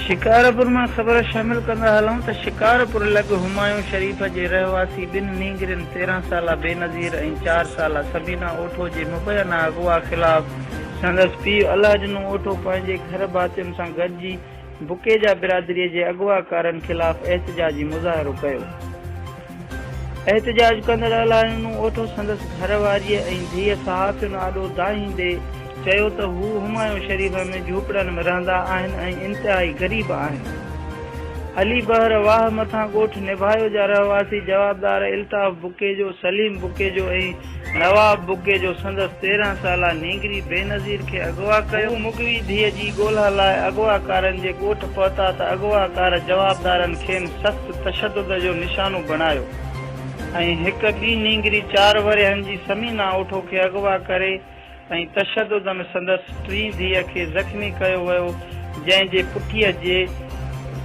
शिकारपुर में खबर शामिल कंदा हलूं त शिकारपुर लॻ हुमायूं शरीफ़ जे रहवासी बिन नींगरिन 13 साला बेनज़ीर ऐं 4 साला सबीना ओठो जे मुबैना अगवा खिलाफ़ संदसि पीउ अलहजनू ओठो पंहिंजे घर भातियुनि सां गॾिजी बुकेजा बिरादरीअ जे अगवाकारनि खिलाफ़ एहतजाजी मुज़ाहिरो कयो। एहतजाज कंदड़ अलहजनू ओठो संदसि घरवारीअ ऐं धीअ सहाफ़ियुनि आॾो दाहींदे चयो त हू हुमायूं शरीफ़ में झूपड़नि में रहंदा आहिनि ऐं इंतिहाई गरीब आहिनि। अली बहर वाह मथां ॻोठ निभायो जा रहवासी जवाबदार इल्ताफ़ बुकेजो, सलीम बुकेजो ऐं नवाब बुकेजो संदसि 13 साला नींगरी बेनज़ीर खे अगवा कयो। मुगवी धीअ जी ॻोल्हा लाइ अगवाकारनि जे ॻोठ पहुता त अगवाकार जवाबदारनि खेनि सख़्त तशद्दुद जो निशानो बणायो ऐं हिक ॿी नींगरी 4 वरियनि जी समीना ओठो खे अगवा करे ऐं तशद्दुद में संदसि टी धीअ खे ज़ख़्मी कयो वियो, जंहिंजे पुठीअ जे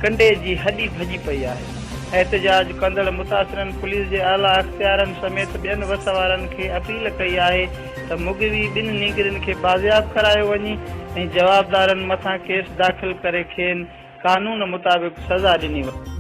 कंडे जी हॾी भॼी पई आहे। एहतजाज कंदड़ मुतासिरनि पुलिस जे आला अख़्तियारनि समेत ॿियनि वसवारनि खे अपील कई आहे त मुगवी ॿिनि नींगरिन खे बाज़ियाब करायो वञे ऐं जवाबदारनि मथां केस दाख़िल करे खेनि कानून मुताबिक़ सज़ा ॾिनी वञे।